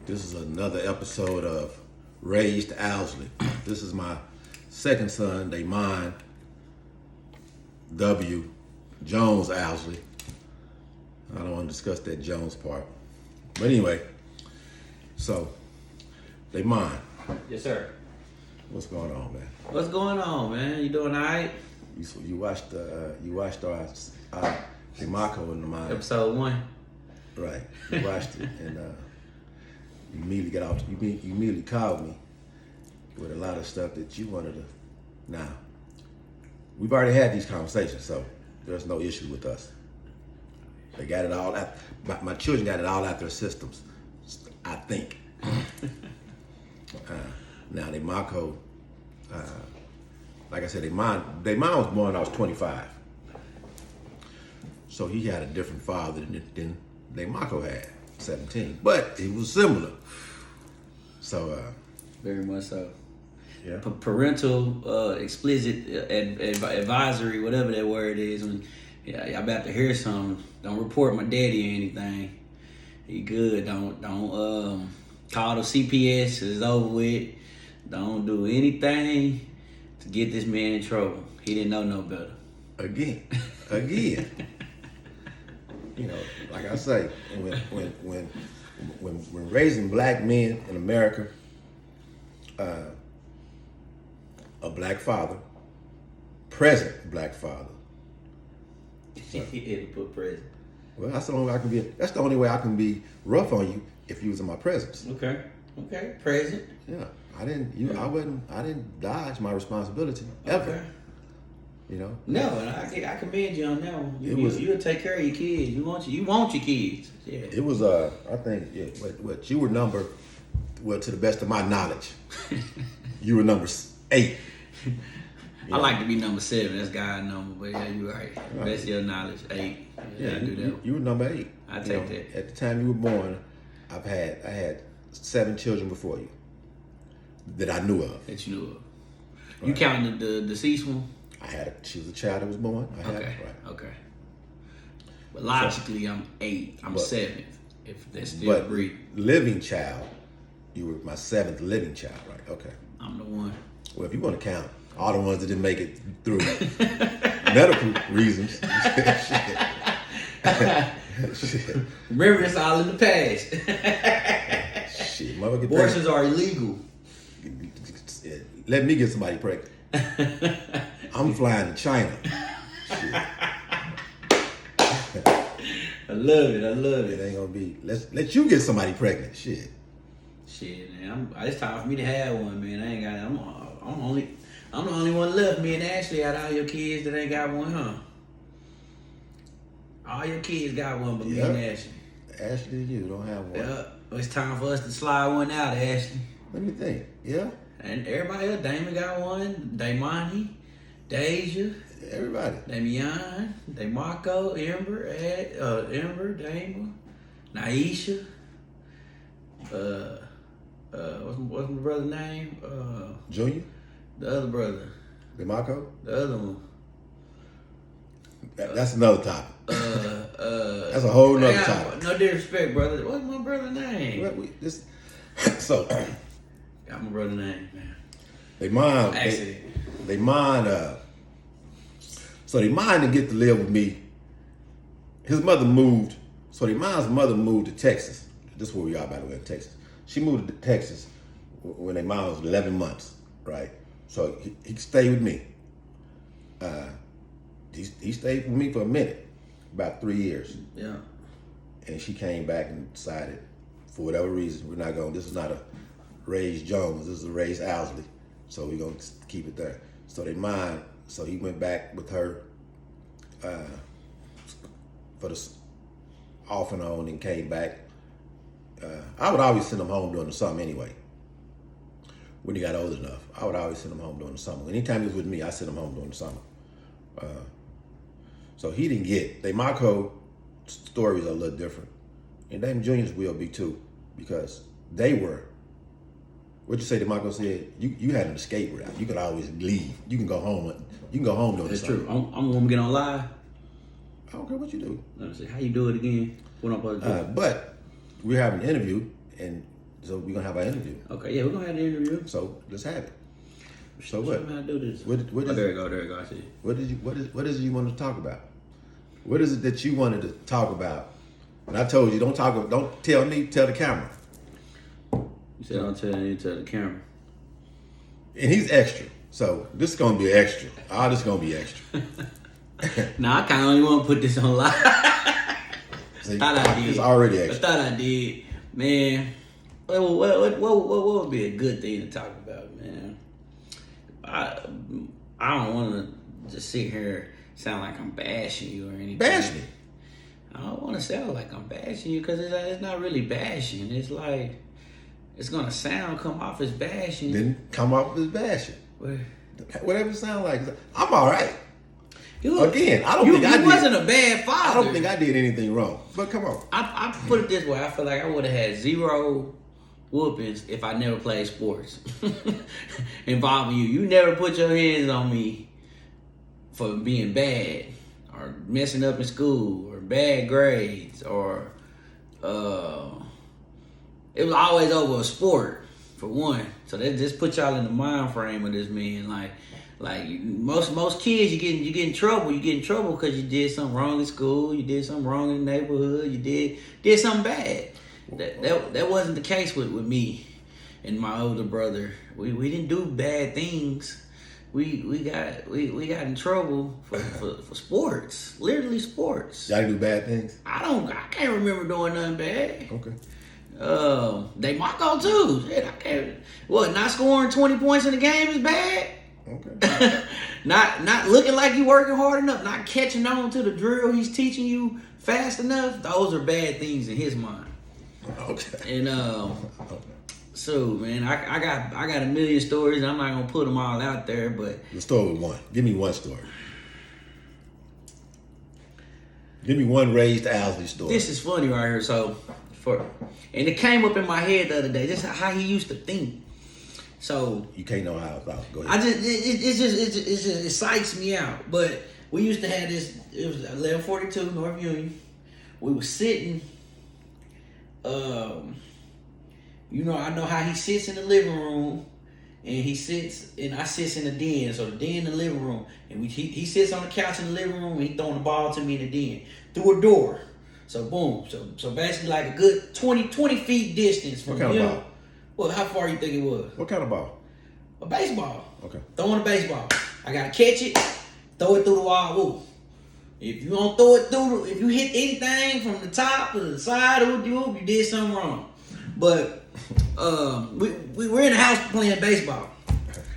This is another episode of Raised Ousley. This is my second son, DaMon W. Jones Ousley. I don't want to discuss that Jones part. But anyway, so DaMon. Yes, sir. What's going on, man? What's going on, man? You doing all right? You watched our DeMarco in the mind. Episode 1. Right. You watched it and you immediately called me with a lot of stuff that you wanted to. Now, we've already had these conversations, so there's no issue with us. They got it all out. My children got it all out their systems, I think. Now, DeMarco, like I said, DaMon was born when I was 25. So he had a different father than DeMarco had, 17. But it was similar. So, Very much so. yeah. Parental explicit advisory, whatever that word is. When y'all about to hear something, don't report my daddy or anything. He good. Don't call the CPS. It's over with. Don't do anything to get this man in trouble. He didn't know no better. Again. You know, like I say, when raising black men in America, a black father, present black father. He had to put present. Well, that's the only way I can be. That's the only way I can be rough on you if you was in my presence. Okay, present. Yeah, I didn't dodge my responsibility ever. Okay. You know. No, and I commend you on that one. You'll take care of your kids. You want your kids. Yeah. It was I think what you were to the best of my knowledge, you were number 8. I like to be number 7. That's God's number, but yeah, you're right. Best of your knowledge, 8. Yeah, I do that. You were number 8. I take that. At the time you were born, I had 7 children before you that I knew of. That you knew of. Right. You counting the deceased one? She was a child that was born. Okay. But logically, I'm 8. I'm 7th. If that's still But breathing. living child, you were my 7th living child, right? Okay. I'm the one. Well, if you want to count all the ones that didn't make it through medical reasons, shit. Remember, it's all in the past. Shit, motherfucker. Abortions are illegal. Let me get somebody pregnant. I'm flying to China. Shit. I love it. It ain't gonna be. Let you get somebody pregnant. Shit, man. It's time for me to have one, man. I ain't got. I'm the only one left. Me and Ashley out of all your kids that ain't got one, huh? All your kids got one, but me and Ashley. Ashley, you don't have one. Yeah, it's time for us to slide one out, Ashley. Let me think. Yeah. And everybody else, Damon got one. DaMon, Deja. Everybody. Damian, DeMarco, Ember, Damon, Naisha. What's my brother's name? Junior. The other brother. DeMarco. The other one. That's another topic. That's a whole nother topic. No disrespect, brother. What's my brother's name? So. Got my brother's name, man. DaMon didn't get to live with me. His mother moved. So DaMon's mother moved to Texas. This is where we are, by the way, in Texas. She moved to Texas when DaMon was 11 months, right? So he stayed with me. He stayed with me for a minute, about 3 years. Yeah. And she came back and decided, for whatever reason, we're not going. This is not a Raised Jones. This is a Raised Ousley. So we're gonna keep it there. So DaMon. So he went back with her for the off and on, and came back. I would always send him home during the summer anyway. When he got old enough, I would always send him home during the summer. Anytime he was with me, I sent him home during the summer. So he didn't get. DeMarco stories are a little different, and Damon Jr.'s will be too, because they were. What you say? DeMarco said you had an escape route. You could always leave. You can go home. You can go home during the summer. That's true. I'm gonna get on live. I don't care what you do. Let me see. How you do it again? What I'm supposed to do? But we're having an interview, and So we're gonna have our interview. Okay, yeah, we're gonna have the interview. So let's have it. So Show what? me how to do this. What is, There you go. I see. What is it you want to talk about? What is it that you wanted to talk about? And I told you, don't tell me, tell the camera. You said don't tell you, tell the camera. And he's extra. So this is gonna be extra. All this is gonna be extra. Nah, I kinda only want to put this on live. See, Thought I did. It's already extra. I thought I did. Man, what would be a good thing to talk about, man? I don't want to just sit here sound like I'm bashing you or anything. Bash me. I don't want to sound like I'm bashing you because it's not really bashing. It's like it's gonna come off as bashing. Then come off as bashing. What? Whatever it sounds like. I'm all right. Again, I don't think I did. You wasn't a bad father. I don't think I did anything wrong. But come on. I put it this way. I feel like I would have had 0 whoopings if I never played sports involving you. You never put your hands on me for being bad or messing up in school or bad grades or it was always over a sport for one. So that just put y'all in the mind frame of this man. Like most kids, you get in trouble. You get in trouble because you did something wrong in school. You did something wrong in the neighborhood. You did something bad. That wasn't the case with me and my older brother. We didn't do bad things. We got in trouble for sports, literally sports. Y'all do bad things? I can't remember doing nothing bad. Okay. They Marco too. Shit, I can't. What? Not scoring 20 points in the game is bad. Okay. not looking like you working hard enough. Not catching on to the drill he's teaching you fast enough. Those are bad things in his mind. Okay. And so man, I got a million stories. I'm not gonna put them all out there, but Let's start with one. Give me one story. Give me one raised Ousley story. this is funny right here. And it came up in my head the other day. This is how he used to think. So You can't know how I thought. Go ahead. it just psychs me out. But we used to have this. It was 1142 North Union. We were sitting. I know how he sits in the living room, and he sits, and I sits in the den. So the den in the living room, and he sits on the couch in the living room, and he throwing the ball to me in the den through a door. So boom. So basically like a good 20 feet distance from What kind him. of ball? Well, how far you think it was? What kind of ball? A baseball. Okay. Throwing a baseball. I gotta catch it, throw it through the wall. Woo. If you don't throw it through, if you hit anything from the top to the side, you did something wrong. But we're in the house playing baseball.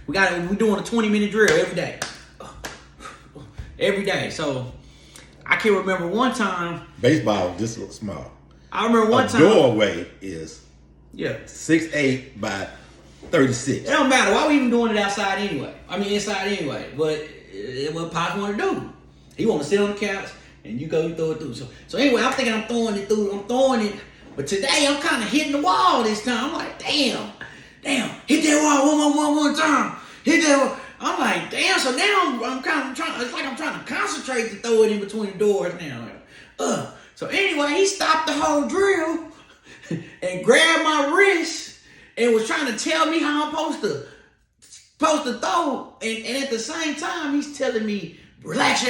We're doing a 20-minute drill every day. Every day. So I can remember one time. Baseball just looks small. I remember one time. Doorway is 6'8" by 36. It don't matter. Why we even doing it outside anyway? I mean, inside anyway. But it what Pops want to do. He want to sit on the couch and you throw it through. So anyway, I'm thinking I'm throwing it. But today I'm kind of hitting the wall this time. I'm like, damn, hit that wall one more time. Hit that wall. I'm like, damn. So now I'm kind of trying. It's like I'm trying to concentrate to throw it in between the doors now. So anyway, he stopped the whole drill and grabbed my wrist and was trying to tell me how I'm supposed to throw. And at the same time, he's telling me, relax.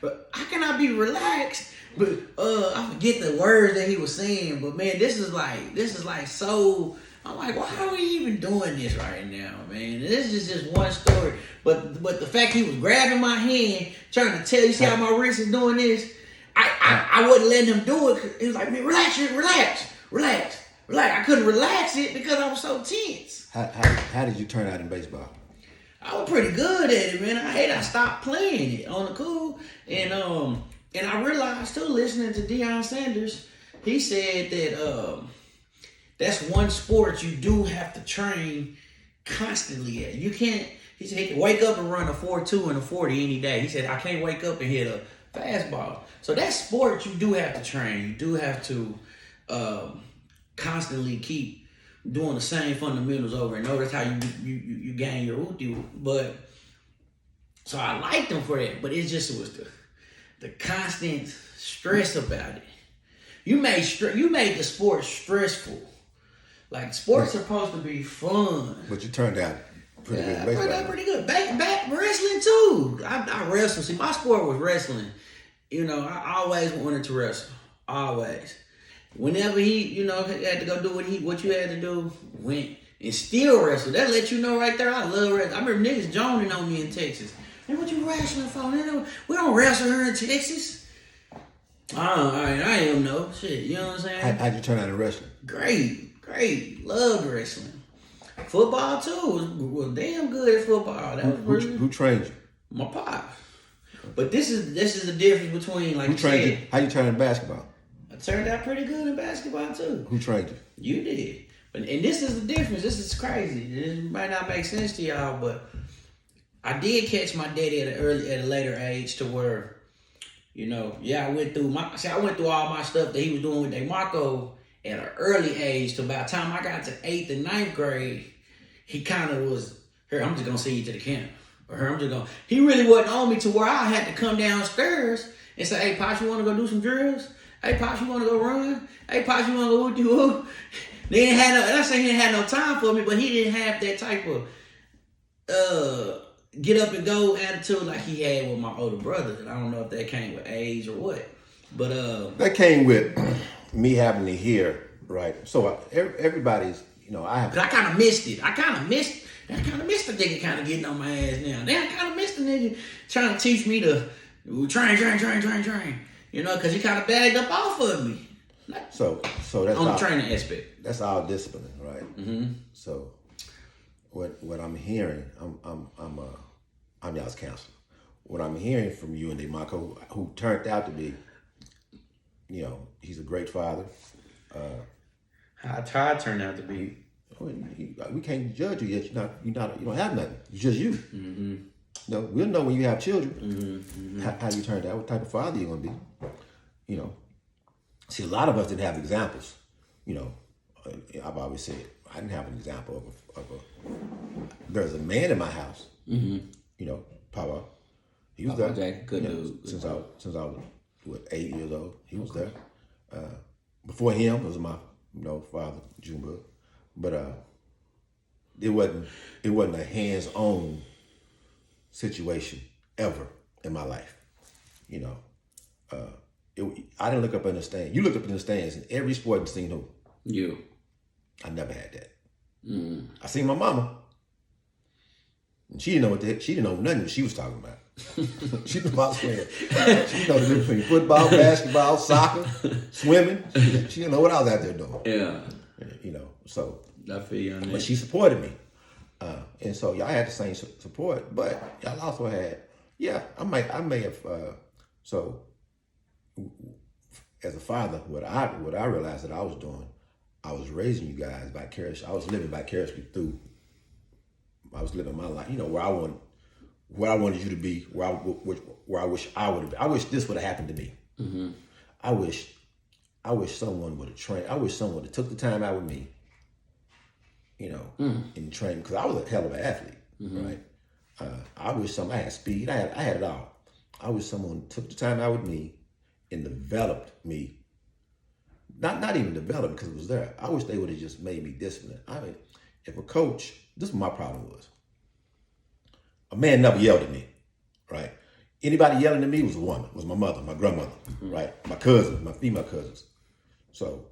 But how can I be relaxed? But I forget the words that he was saying. But man, this is like so. I'm like, why are we even doing this right now, man? This is just one story. But the fact he was grabbing my hand, trying to tell you, see how my wrist is doing this. I wasn't letting him do it. He was like, man, relax. I couldn't relax it because I was so tense. How did you turn out in baseball? I was pretty good at it, man. I stopped playing it on the cool. And I realized too, listening to Deion Sanders, he said that that's one sport you do have to train constantly at. You can't, he said he can wake up and run a 4.2 and a 40 any day. He said, I can't wake up and hit a fastball. So that sport you do have to train. You do have to constantly keep doing the same fundamentals over and over. That's how you gain your uti. But so I liked him for that. But it just was the constant stress about it. You made the sport stressful Like sports are supposed to be fun. But you turned out pretty good. Yeah, turned out pretty good. Back wrestling too. I wrestled. See, my sport was wrestling. You know, I always wanted to wrestle. Always. Whenever he, had to go do what you had to do, went and still wrestle. That let you know right there. I love wrestling. I remember niggas joning on me in Texas. Man, what you wrestling for? We don't wrestle here in Texas. I am no shit. You know what I'm saying? How'd you turn out in wrestling? Great. Loved wrestling. Football too was damn good at football. That was really, who trained you? My pop. But this is the difference between like who trained you? How you turn in basketball? I turned out pretty good in basketball too. Who trained you? You did. And this is the difference. This is crazy. This might not make sense to y'all, but I did catch my daddy at a later age to where, I went through all my stuff that he was doing with DaMon at an early age. To about the time I got to 8th and 9th grade, he kind of was, here, I'm just gonna send you to the camp. Or he really wasn't on me to where I had to come downstairs and say, hey, Pops, you wanna go do some drills? Hey, Pops, you wanna go run? Hey, Pops, you wanna go whoop-de-whoop? They didn't have and I say he didn't have no time for me, but he didn't have that type of get up and go attitude like he had with my older brother. And I don't know if that came with age or what. But that came with me having to hear, right? So everybody's, I have. Cause I kind of missed it. I kind of missed the nigga kind of getting on my ass now. Then I kind of missed the nigga trying to teach me to train. Cause he kind of bagged up off of me. So that's on the training aspect. That's all discipline, right? Mm-hmm. So what I'm hearing, I'm y'all's counselor. What I'm hearing from you and DaMon, who turned out to be, he's a great father. How Todd turned out to be. We can't judge you yet. You don't have nothing. It's just you. Mm-hmm. We'll know when you have children Mm-hmm. how you turned out, what type of father you're gonna be. See, a lot of us didn't have examples. I've always said I didn't have an example of there's a man in my house. Mm-hmm. Papa. He was Papa there. Jack, good dude. Since I was 8 years old, he was there. Before him was my father, Junebug. But it wasn't a hands-on situation ever in my life. I didn't look up in the stands. You looked up in the stands in every sport and seen who? You. I never had that. Mm. I seen my mama. And she didn't know nothing what she was talking about. She knew about swimming. She know the difference between football, basketball, soccer, swimming. She didn't know what I was out there doing. Yeah. So. I feel you on that. But she supported me. And so y'all had the same support, but y'all also had, I may have, so as a father, what I realized that I was doing, I was raising you guys vicariously. I was living vicariously through. I was living my life, where I wanted you to be, where I wish I would have. I wish this would have happened to me. Mm-hmm. I wish someone would have trained. I wish someone would have took the time out with me. In training, because I was a hell of an athlete, right? I wish I had speed. I had it all. I wish someone took the time out with me and developed me. Not even developed because it was there. I wish they would have just made me disciplined. I mean, if a coach, this is what my problem was. A man never yelled at me, right? Anybody yelling at me was a woman, was my mother, my grandmother, right? My cousins, my female cousins. So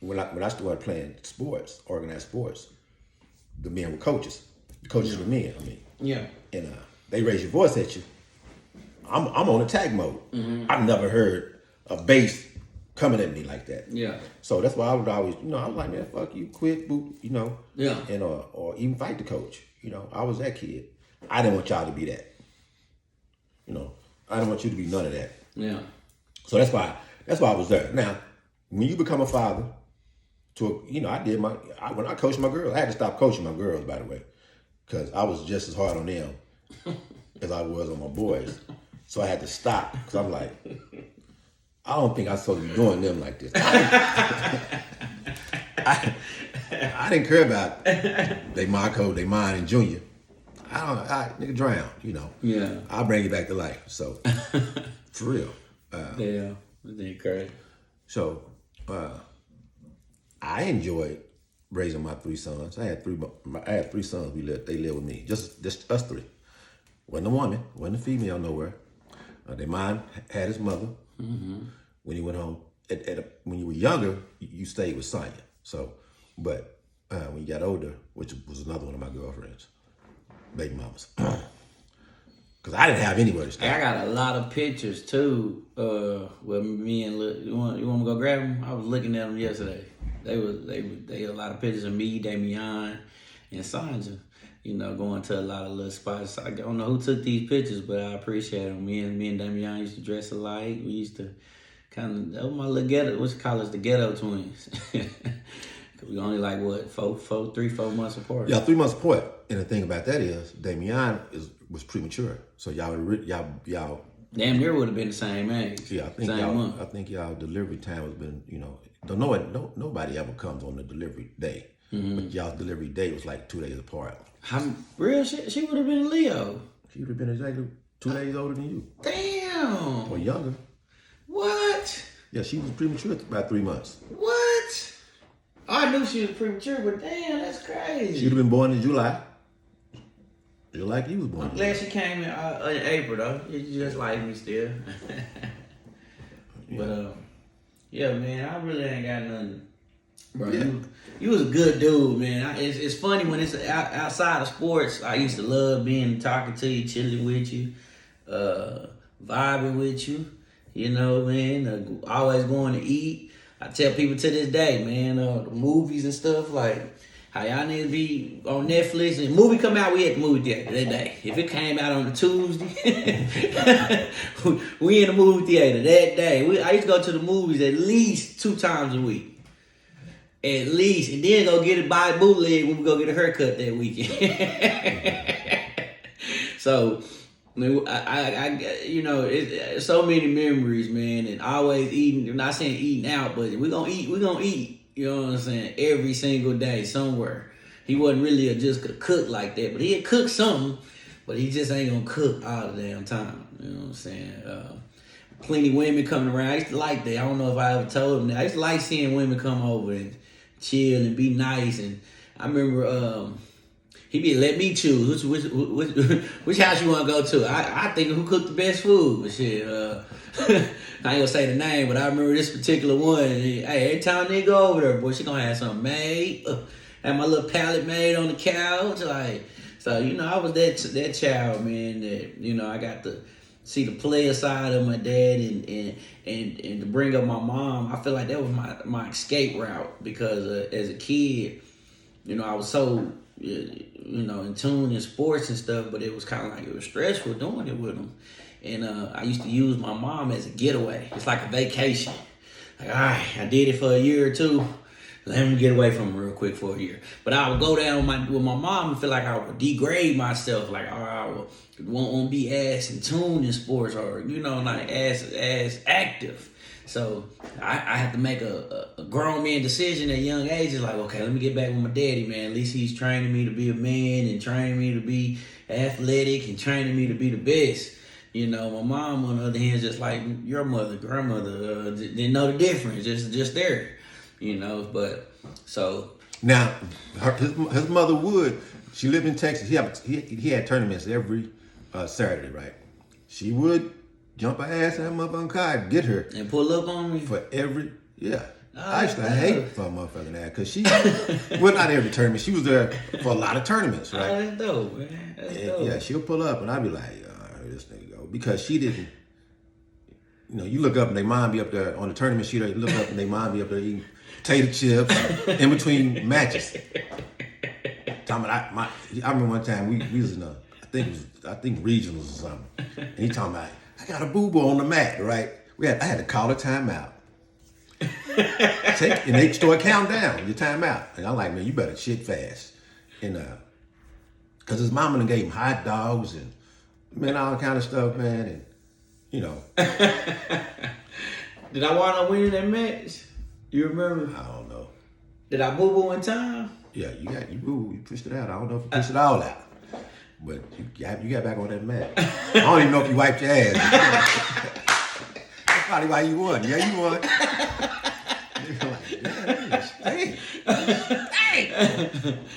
when I started playing sports, organized sports, the men were coaches. The coaches were men, Yeah. And they raise your voice at you. I'm on attack mode. Mm-hmm. I've never heard a base coming at me like that. Yeah. So that's why I would always, I was like, man, fuck you, quit, boot, Yeah. And or even fight the coach. I was that kid. I didn't want y'all to be that. I didn't want you to be none of that. Yeah. So that's why I was there. Now, when you become a father, when I coached my girls, I had to stop coaching my girls, by the way, because I was just as hard on them as I was on my boys. So I had to stop because I'm like, I don't think I'm supposed to be doing them like this. I didn't care about DaMon and Junior. Nigga drown, Yeah. I'll bring you back to life. So, for real. That's crazy. So, I enjoyed raising my 3 sons. I had three sons. They lived with me. Just us 3. Wasn't a woman. Wasn't a female nowhere. DaMon had his mother when he went home. When you were younger, you stayed with Sonya. So, but when you got older, which was another one of my girlfriends, baby mamas, because I didn't have anywhere to stay. I got a lot of pictures too. With me and you want me to go grab them? I was looking at them yesterday. They a lot of pictures of me, DaMon, and Sanja. You know, going to a lot of little spots. I don't know who took these pictures, but I appreciate them. Me and DaMon used to dress alike. We used to that was my little ghetto. What's it called? Us the ghetto twins. We only like what 3-4 months apart. Yeah, 3 months apart. And the thing about that is, DaMon was premature. So y'all damn near would have been the same age. Yeah, I think y'all delivery time has been, nobody ever comes on the delivery day. But y'all's delivery day was like 2 days apart. Real shit, she would have been Leo. She would have been exactly 2 days older than you. Damn. Or younger. What? Yeah, she was premature about 3 months. What? I knew she was premature, but damn, that's crazy. She'd have been born in July. Just like you was born. I'm glad she came in April though. It's just like me still. But yeah, man, I really ain't got nothing. Bro, Yeah. you was a good dude, man. It's funny when it's outside of sports. I used to love talking to you, chilling with you, vibing with you. You know, man. Always going to eat. I tell people to this day, man, the movies and stuff, like how y'all need to be on Netflix. And the movie come out, we at the movie theater that day. If it came out on a Tuesday, we in the movie theater that day. I used to go to the movies at least 2 times a week. At least. And then go get it by bootleg when we go get a haircut that weekend. So, it's so many memories, man, and always eating. I'm not saying eating out, but we're gonna eat. You know what I'm saying? Every single day, somewhere. He wasn't really just a cook like that, but he'd cook something, but he just ain't gonna cook all the damn time. You know what I'm saying? Plenty women coming around. I used to like that. I don't know if I ever told him that. I used to like seeing women come over and chill and be nice. And I remember he be let me choose which house you want to go to. I think who cooked the best food. But shit, I ain't gonna say the name, but I remember this particular one. And hey, every time they go over there, boy, she gonna have something made. Have my little pallet made on the couch, like. So I was that child, man. That I got to see the player side of my dad and to bring up my mom. I feel like that was my escape route because as a kid, I was so in tune in sports and stuff, but it was kind of like it was stressful doing it with them. And I used to use my mom as a getaway. It's like a vacation. Like, all right, I did it for a year or 2. Let me get away from her real quick for a year. But I would go down with my mom and feel like I would degrade myself. Like, I won't be as in tune in sports or, like as active. So I have to make a grown man decision at a young age. It's like, okay, let me get back with my daddy, man. At least he's training me to be a man and training me to be athletic and training me to be the best. My mom, on the other hand, just like your mother, grandmother, didn't know the difference. Just there. But so now his mother would. She lived in Texas. He had tournaments every Saturday, right? She would jump her ass in that motherfucking car and get her and pull up on me for every I used to hate for a motherfucking ass because she well, not every tournament. She was there for a lot of tournaments, right? Oh, that's dope, man. That's dope. Yeah, she'll pull up and I'd be like, this nigga go, because she didn't. You look up and they mom be up there on the tournament sheet. You look up and they mom be up there eating potato chips in between matches. I remember one time we was in I think regionals or something, and he talking about I got a boo-boo on the mat, right? I had to call a timeout. And they start counting down your timeout, and I'm like, man, you better shit fast, and because his mama done gave him hot dogs and all kind of stuff, man, and Did I wind up winning that match? You remember? I don't know. Did I boo-boo in time? Yeah, you pushed it out. I don't know if you pushed it all out. But you got back on that mat. I don't even know if you wiped your ass. That's probably why you won. Yeah, you won. Like, hey.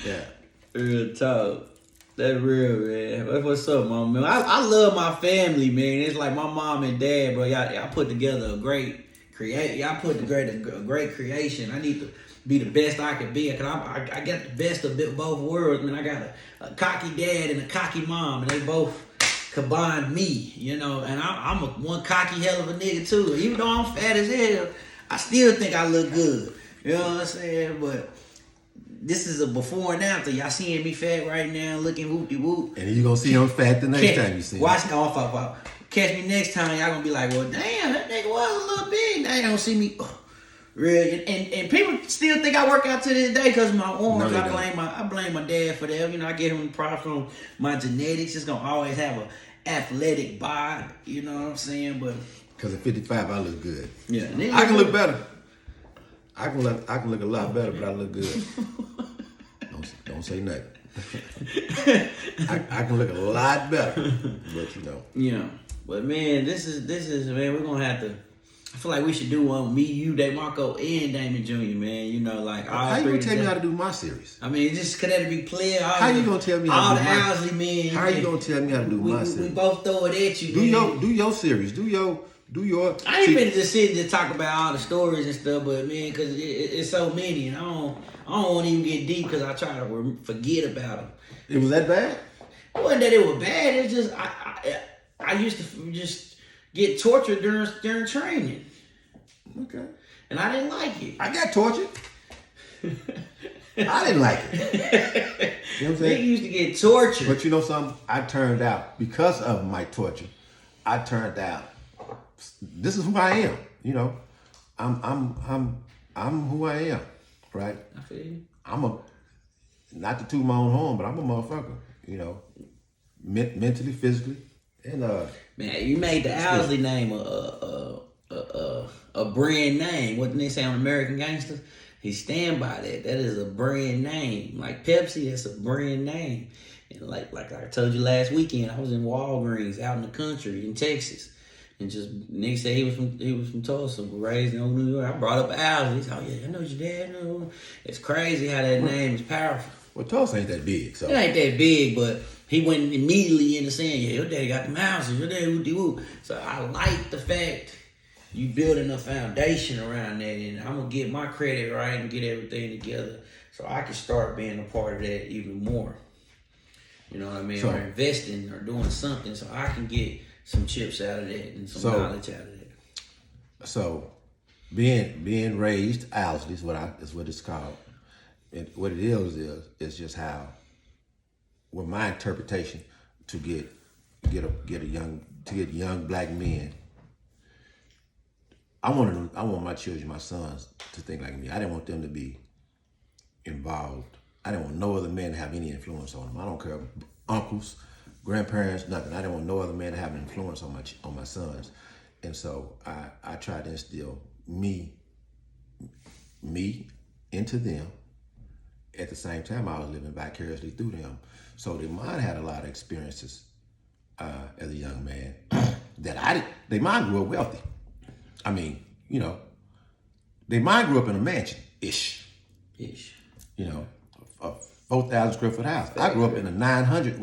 Yeah. Real talk. That's real, man. What's up, mom? Man, I love my family, man. It's like my mom and dad, bro. Y'all put together a great Y'all put together a great creation. I need to be the best I can be, cause I got the best of both worlds, man. I got a cocky dad and a cocky mom, and they both combined me, and I'm a one cocky hell of a nigga too. Even though I'm fat as hell, I still think I look good. You know what I'm saying? But this is a before and after. Y'all seeing me fat right now, looking whoop-de-whoop. And you gonna see him fat the next time you see him. Watch me off. Catch me next time, y'all gonna be like, well, damn, that nigga was a little big. Now you don't see me. Real. And people still think I work out to this day because of my arms. No, I blame my dad for that. I give him props from my genetics. It's gonna always have a athletic body. You know what I'm saying? But because at 55, I look good. Yeah, I can look better. I can look a lot better, but I look good. Don't say nothing. I can look a lot better, but Yeah, but man, this is man. We're gonna have to. I feel like we should do one with me, you, DeMarco, and Damon Jr. Man, like all how you three. gonna tell me how to do my series? I mean, just cause that'll be clear. How you gonna tell me how to do all the Ousley men? How you gonna tell me how to do my series? We both throw it at you. Do your series. Do your. I ain't been just sitting to talk about all the stories and stuff, but man, cause it's so many, and I don't want to even get deep because I try to forget about them. It was that bad? It wasn't that it was bad. It's just I used to just get tortured during training. Okay. And I didn't like it. I got tortured. I didn't like it. You know what I'm saying? Nigga used to get tortured. But you know something? I turned out because of my torture. I turned out. This is who I am. I'm who I am, right? I feel you. I'm not to toot my own horn, but I'm a motherfucker. Mentally, physically, and man, you made the Ousley name a brand name. What did they say on American Gangsters? He stand by that. That is a brand name. Like Pepsi, that's a brand name. And like I told you last weekend, I was in Walgreens out in the country in Texas. And just nigga said he was from Tulsa, raised in old New York. I brought up Ousley. He said, "Oh yeah, I know your dad." No, it's crazy how that name is powerful. Well, Tulsa ain't that big, so it ain't that big, but he went immediately into saying, "Yeah, your daddy got them houses. Your daddy woo-de-woo." So I like the fact you building a foundation around that, and I'm gonna get my credit right and get everything together so I can start being a part of that even more. You know what I mean? So, or investing or doing something so I can get some chips out of that and some knowledge out of that. So, being raised Ousley is what it's called. And what it is just how, with my interpretation, to get young black men. I want my children, my sons, to think like me. I didn't want them to be involved. I didn't want no other man to have any influence on them. I don't care, uncles, grandparents, nothing. I didn't want no other man to have an influence on my sons. And so I tried to instill me into them. At the same time, I was living vicariously through them. So DaMon had a lot of experiences as a young man that DaMon grew up wealthy. I mean, DaMon grew up in a mansion-ish. A 4,000 square foot house. I grew up in a 1,000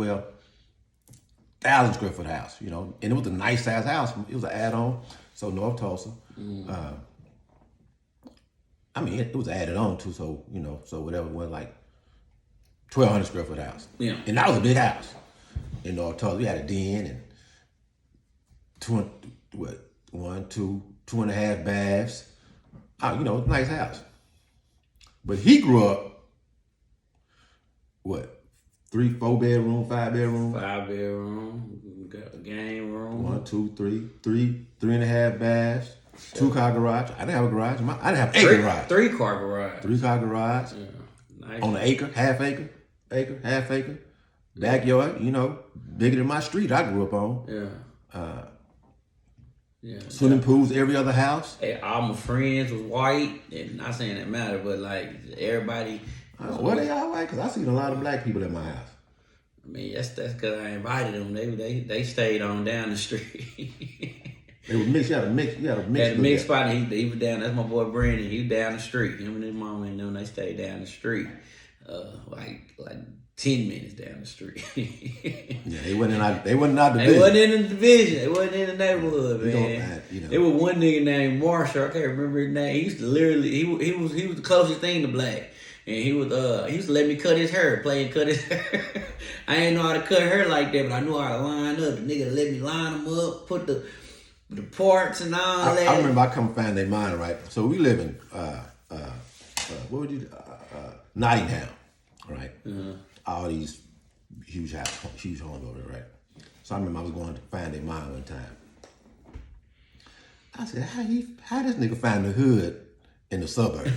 square foot house, and it was a nice size house. It was an add-on, so North Tulsa. It was added on too, so whatever it was, like 1,200 square foot house. Yeah. And that was a big house in North Tulsa. We had a den and 2.5 baths. Nice house. But he grew up, 3, 4 bedroom, 5 bedroom? 5 bedroom, got a game room. 1, 2, 3, 3.5 baths, 2-car garage. I didn't have a garage. I didn't have a garage. 3-car garage. 3-car garage. Yeah. Nice. On an acre, half acre. Backyard, bigger than my street I grew up on. Yeah. Swimming pools every other house. Hey, all my friends was white, and not saying that matter, but like everybody. Were they all white? Because I seen a lot of black people at my house. I mean, that's because I invited them. They stayed on down the street. They was mixed. You had a mixed spot. He was down. That's my boy Brandon. He was down the street. Him and his mama and them. They stayed down the street. like 10 minutes down the street. Yeah, they wasn't out the division. They wasn't in the division. They wasn't in the neighborhood, We man. you know. There was one nigga named Marshall. I can't remember his name. He used to literally he was the closest thing to black. And he used to let me cut his hair, play and cut his hair. I ain't know how to cut hair like that, but I knew how to line up. The nigga let me line them up, put the parts and all that. I remember I come find DaMon, right? So we live in what would you Nottingham, right? All these huge homes over there, right? So I remember I was going to find DaMon one time. I said, how this nigga find the hood in the suburbs?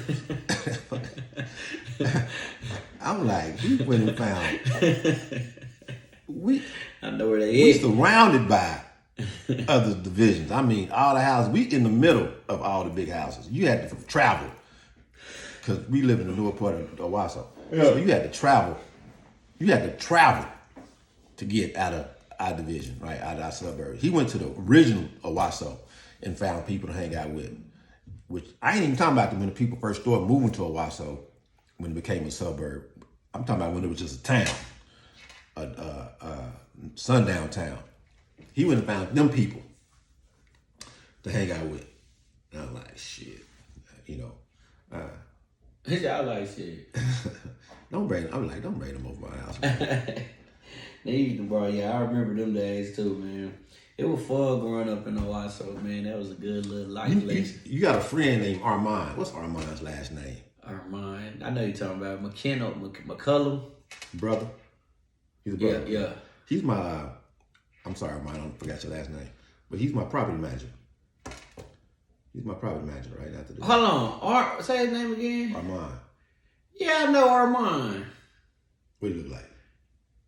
I'm like, he went and found. I know where they We is. surrounded by other divisions. I mean, all the houses. We in the middle of all the big houses. You had to travel because we live in the newer part of Owasso. Yeah. So you had to travel. You had to travel to get out of our division, right, out of our suburbs. He went to the original Owasso and found people to hang out with. Which I ain't even talking about when the people first started moving to Owasso, when it became a suburb. I'm talking about when it was just a town, a sundown town. He went and found them people to hang out with. And I'm like, shit, you know. Y'all like shit. Don't bring them over my house. They used to borrow. Yeah, I remember them days too, man. It was fun growing up in Owasso, man. That was a good little life lesson. You got a friend named Armand. What's Armand's last name? Armand. I know you're talking about McCullum. Brother. He's a brother. Yeah. He's my, I'm sorry, Armand, I forgot your last name. But he's my property manager. He's my property manager right after this. Hold on. Say his name again? Armand. Yeah, I know Armand. What do you look like?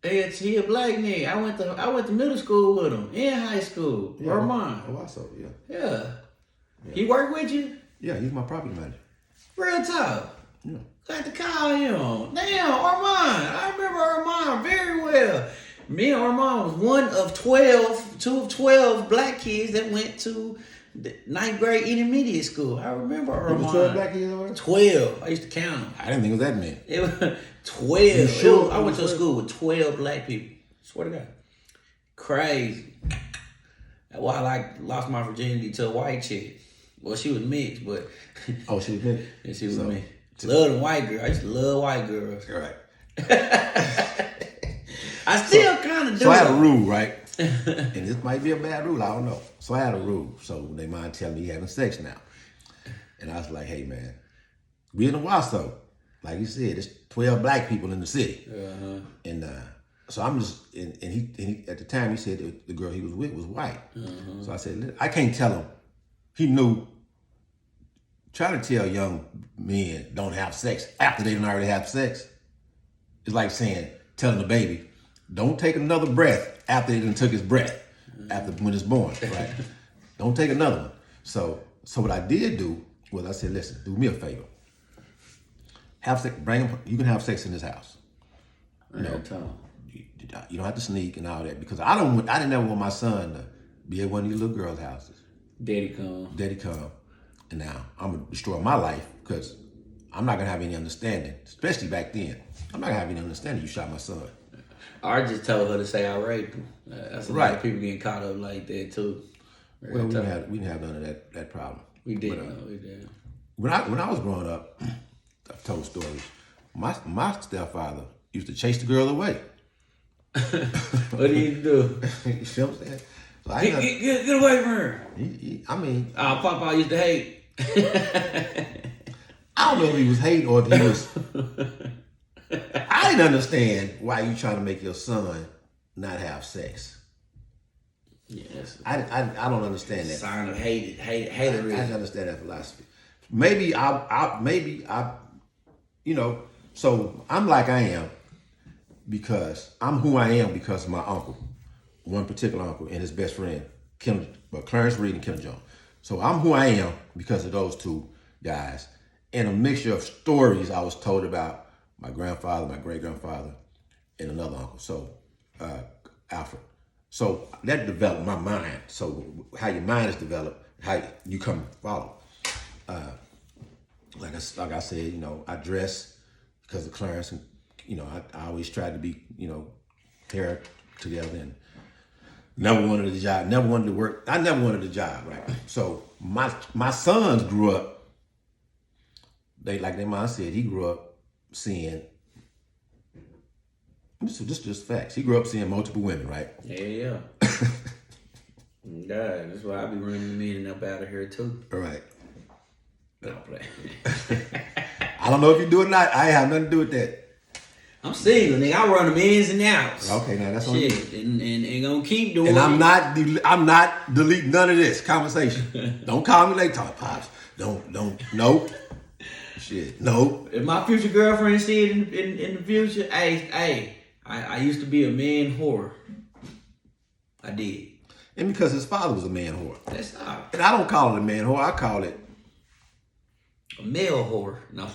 He a black nigga. I went to middle school with him in high school. Yeah, Armand. Oh, I saw, yeah. Yeah. He work with you? Yeah, he's my property manager. Real talk. Yeah. Got to call him. Damn, Armand. I remember Armand very well. Me and Armand was two of 12 black kids that went to the 9th grade intermediate school. I remember Armand. There was 12 black kids over there? 12. I used to count them. I didn't think it was that many. It was 12. You sure? I went to a school with 12 black people. Swear to God. Crazy. That's why I lost my virginity to a white chick. Well, she was mixed, but... Oh, she was mixed? Yeah, she was mixed. Love the white girl. I used to love white girls. All right. I still kind of do. So I had a rule, right? And this might be a bad rule, I don't know. So I had a rule. So they mind telling me he having sex now. And I was like, hey man, we in Owasso. Like you said, there's 12 black people in the city. Uh-huh. And so I'm just, and he at the time he said the girl he was with was white. Uh-huh. So I said, I can't tell him. He knew. Trying to tell young men don't have sex after they done already have sex. It's like telling a baby, don't take another breath after they done took his breath, after when it's born, right? Don't take another one. So what I did do was I said, listen, do me a favor. Have sex, bring him, you can have sex in this house. You know, you don't have to sneak and all that because I didn't ever want my son to be at one of these little girls' houses. Daddy come. And now I'm gonna destroy my life because I'm not gonna have any understanding, especially back then. I'm not gonna have any understanding you shot my son. I just told her to say I raped him. That's a lot of people getting caught up like that too. Well, we didn't have none of that problem. We did. We did. When I was growing up, I've told stories. My stepfather used to chase the girl away. What did he do? You see what I'm saying? So Get away from her. I mean, Papa used to hate. I don't know if he was hating or if he was. I didn't understand why you trying to make your son not have sex. Yes. I don't understand that. Sign of hate. I didn't understand that philosophy. Maybe I, you know. So I'm like I am because I'm who I am because of my uncle, one particular uncle, and his best friend, Clarence Reed and Kim Jones. So I'm who I am because of those two guys, and a mixture of stories I was told about my grandfather, my great-grandfather, and another uncle, so Alfred. So that developed my mind. So how your mind is developed, how you come follow. Like I said, you know, I dress because of Clarence and I always tried to be, pair together and never wanted a job, never wanted to work. I never wanted a job, right? So my sons grew up, like their mom said, he grew up seeing, this is just facts. He grew up seeing multiple women, right? Yeah. God, that's why I be running the meeting up out of here too. All right. Don't play. I don't know if you do it or not. I have nothing to do with that. I'm single, nigga. I run them ins and outs. Okay, now that's on you. Shit, and gonna keep doing And it. I'm not deleting none of this conversation. Don't call me later, talk pops. Nope. Shit, nope. If my future girlfriend see it in the future, I used to be a man whore. I did. And because his father was a man whore. That's not And I don't call it a man whore, I call it a male whore. No.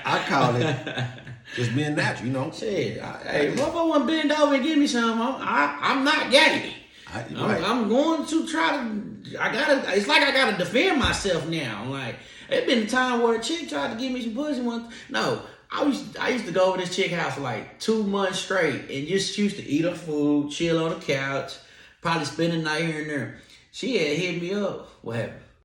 I call it just being natural, Shit, hey, if I want to bend over and give me some, I'm not gay. Right. I'm going to try to. It's like I gotta defend myself now. Like it's been a time where a chick tried to give me some pussy once. No, I used to go over this chick house for like 2 months straight and just used to eat her food, chill on the couch, probably spend the night here and there. She had hit me up. What happened?